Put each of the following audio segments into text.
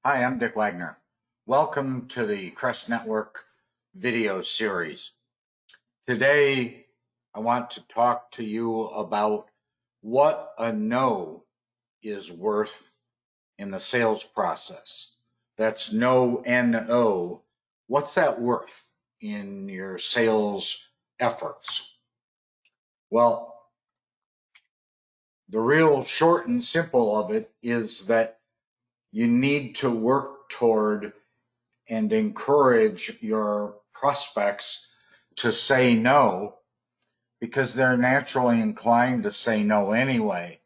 Hi, I'm Dick Wagner. Welcome to the Crest Network video series. Today, I want to talk to you about what a no is worth in the sales process. That's no, N-O. What's that worth in your sales efforts? Well, the real short and simple of it is that you need to work toward and encourage your prospects to say no because they're naturally inclined to say no anyway.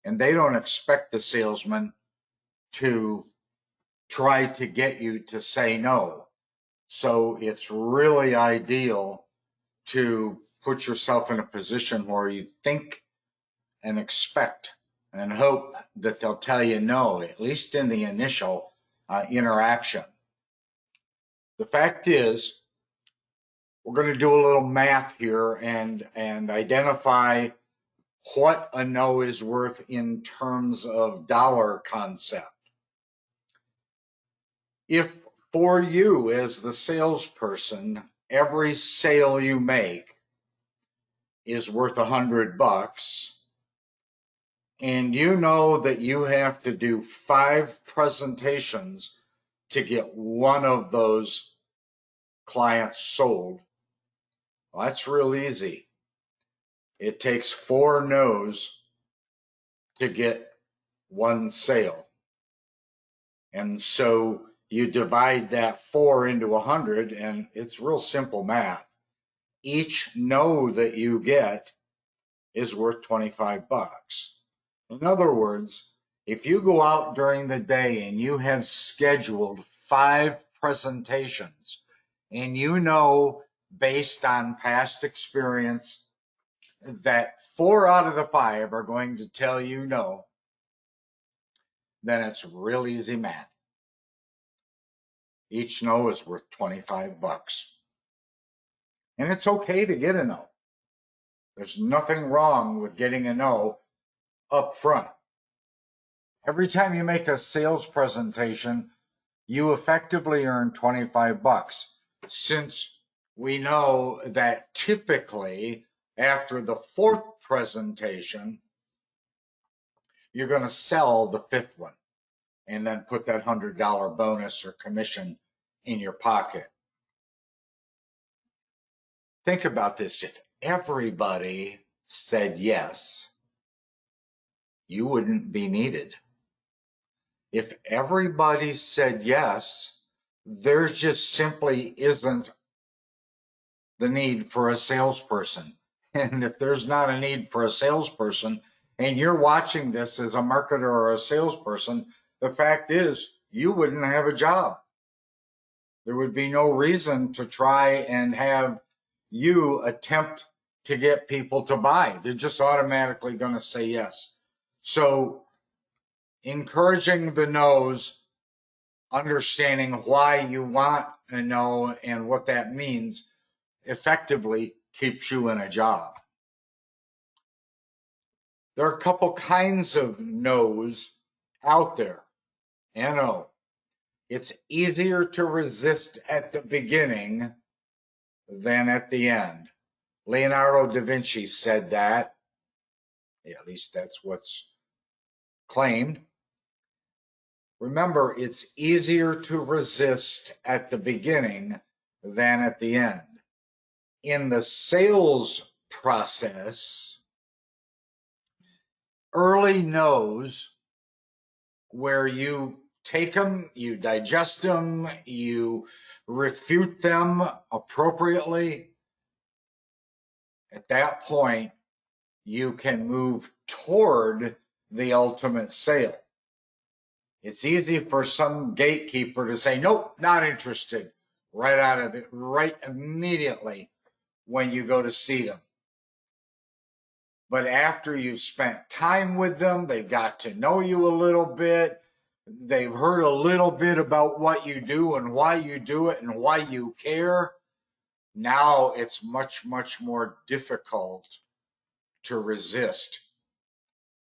And they don't expect the salesman to try to get you to say no. So it's really ideal to put yourself in a position where you think and expect and hope that they'll tell you no, at least in the initial interaction. The fact is, we're going to do a little math here and identify what a no is worth in terms of dollar concept. If for you as the salesperson, every sale you make is worth $100, and you know that you have to do 5 presentations to get one of those clients sold, well, that's real easy. It takes 4 no's to get one sale. And so you divide that 4 into 100, and it's real simple math. Each no that you get is worth 25 bucks. In other words, if you go out during the day and you have scheduled 5 presentations, and you know based on past experience that 4 out of the 5 are going to tell you no, then it's real easy math. Each no is worth 25 bucks. And it's okay to get a no. There's nothing wrong with getting a no up front. Every time you make a sales presentation, you effectively earn 25 bucks. Since we know that typically after the 4th presentation, you're going to sell the 5th one and then put that $100 bonus or commission in your pocket. Think about this. If everybody said yes, you wouldn't be needed. If everybody said yes, there just simply isn't the need for a salesperson. And if there's not a need for a salesperson, and you're watching this as a marketer or a salesperson, the fact is you wouldn't have a job. There would be no reason to try and have you attempt to get people to buy. They're just automatically going to say yes. So encouraging the no's, understanding why you want a no and what that means effectively keeps you in a job. There are a couple kinds of no's out there. N-O. It's easier to resist at the beginning than at the end. Leonardo da Vinci said that. Yeah, at least that's what's claimed. Remember, it's easier to resist at the beginning than at the end. In the sales process, early no's where you take them, you digest them, you refute them appropriately. At that point, you can move toward the ultimate sale. It's easy for some gatekeeper to say, nope, not interested, right immediately when you go to see them. But after you've spent time with them, they've got to know you a little bit, they've heard a little bit about what you do and why you do it and why you care, now it's much, much more difficult to resist,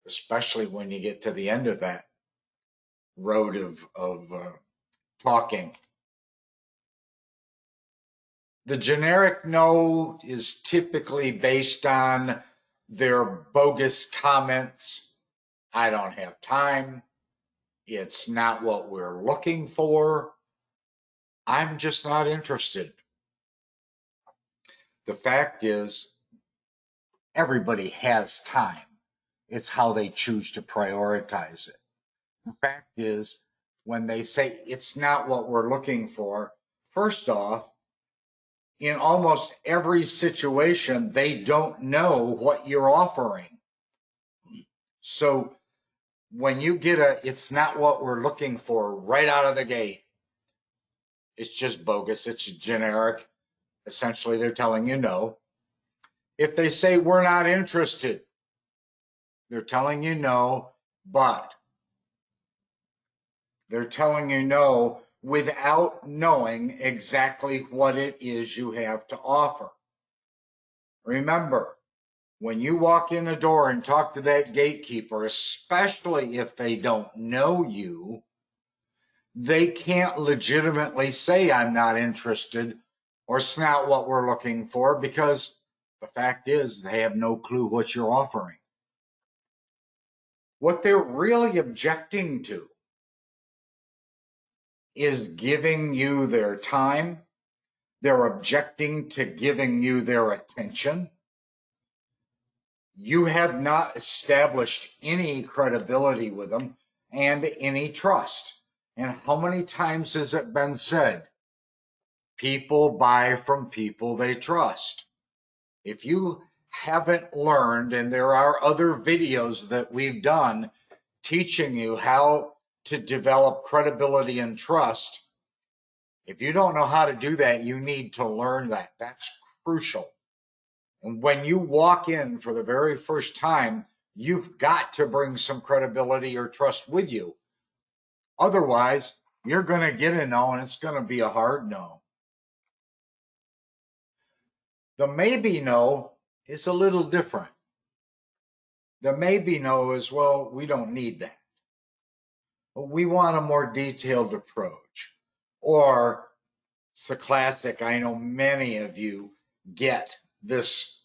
especially when you get to the end of that. road of talking. The generic no is typically based on their bogus comments. I don't have time. It's not what we're looking for. I'm just not interested. The fact is, everybody has time. It's how they choose to prioritize it. The fact is, when they say it's not what we're looking for, first off, in almost every situation, they don't know what you're offering. So when you get it's not what we're looking for right out of the gate, it's just bogus. It's generic. Essentially, they're telling you no. If they say we're not interested, they're telling you no, but they're telling you no without knowing exactly what it is you have to offer. Remember, when you walk in the door and talk to that gatekeeper, especially if they don't know you, they can't legitimately say, I'm not interested, or it's not what we're looking for, because the fact is they have no clue what you're offering. What they're really objecting to is giving you their time. They're objecting to giving you their attention. You have not established any credibility with them and any trust. And how many times has it been said? People buy from people they trust. If you haven't learned, and there are other videos that we've done teaching you how to develop credibility and trust, if you don't know how to do that, you need to learn that. That's crucial. And when you walk in for the very first time, you've got to bring some credibility or trust with you. Otherwise, you're going to get a no, and it's going to be a hard no. The maybe no is a little different. The maybe no is, well, we don't need that. We want a more detailed approach. Or it's the classic, I know many of you get this,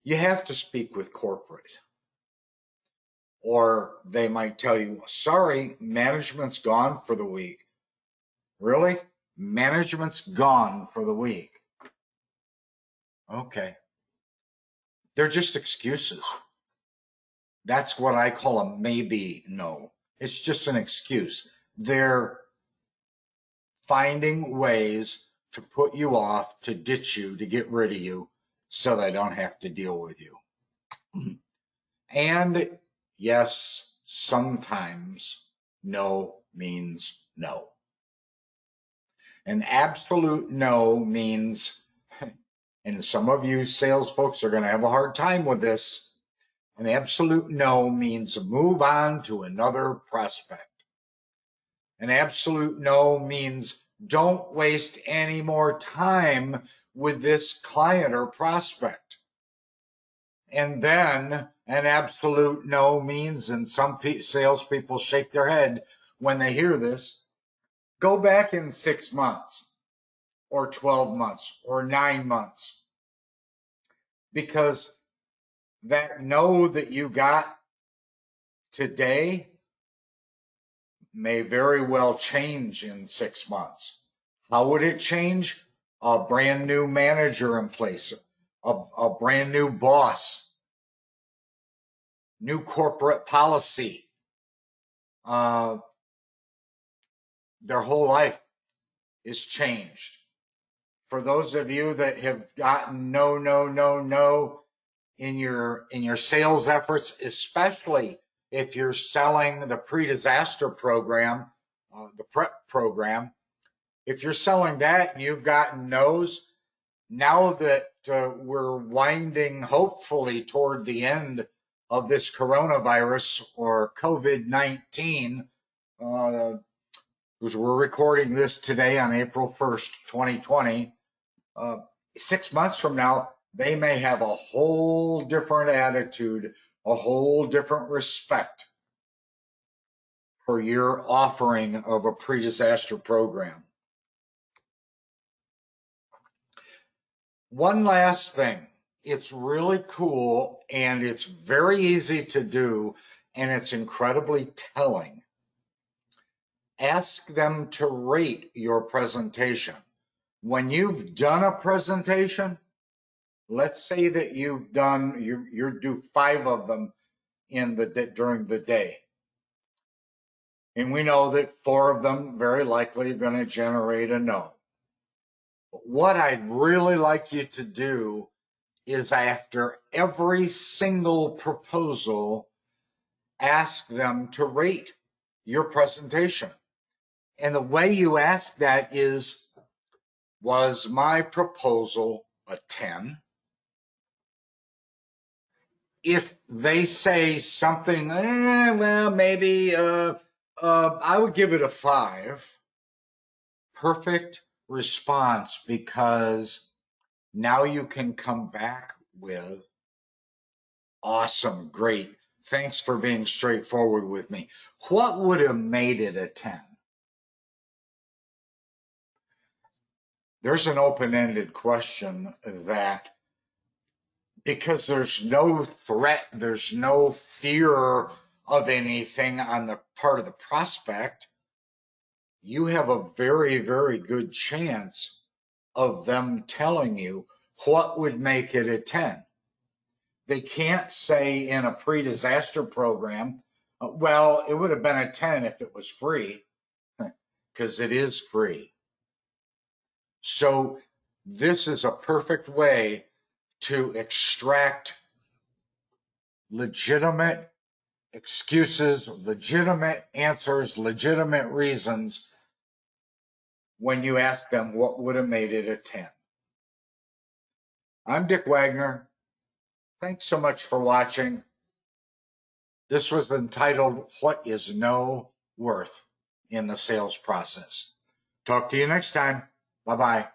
you have to speak with corporate. Or they might tell you, sorry, management's gone for the week. Really? Management's gone for the week. Okay. They're just excuses. That's what I call a maybe no. It's just an excuse. They're finding ways to put you off, to ditch you, to get rid of you, so they don't have to deal with you. And yes, sometimes no means no. An absolute no means, and some of you sales folks are going to have a hard time with this, an absolute no means move on to another prospect. An absolute no means don't waste any more time with this client or prospect. And then an absolute no means, and some salespeople shake their head when they hear this, go back in 6 months or 12 months or 9 months. Because that no that you got today may very well change in 6 months. How would it change? A brand new manager in place, a brand new boss, new corporate policy. Their whole life is changed. For those of you that have gotten no, no, no, no in your sales efforts, especially if you're selling the pre-disaster program, the prep program, if you're selling that and you've gotten no's, now that we're winding hopefully toward the end of this coronavirus or COVID-19, because we're recording this today on April 1st, 2020, 6 months from now, they may have a whole different attitude, a whole different respect for your offering of a pre-disaster program. One last thing. It's really cool and it's very easy to do and it's incredibly telling. Ask them to rate your presentation. When you've done a presentation, let's say that you've done, you do 5 of them during the day. And we know that 4 of them very likely are going to generate a no. But what I'd really like you to do is after every single proposal, ask them to rate your presentation. And the way you ask that is, was my proposal a 10? If they say something, well, maybe I would give it a 5. Perfect response, because now you can come back with, awesome, great. Thanks for being straightforward with me. What would have made it a 10? There's an open-ended question that, because there's no threat, there's no fear of anything on the part of the prospect, you have a very, very good chance of them telling you what would make it a 10. They can't say in a pre-disaster program, well, it would have been a 10 if it was free, because it is free. So this is a perfect way to extract legitimate excuses, legitimate answers, legitimate reasons when you ask them what would have made it a 10. I'm Dick Wagner. Thanks so much for watching. This was entitled, What is No Worth in the Sales Process? Talk to you next time. Bye-bye.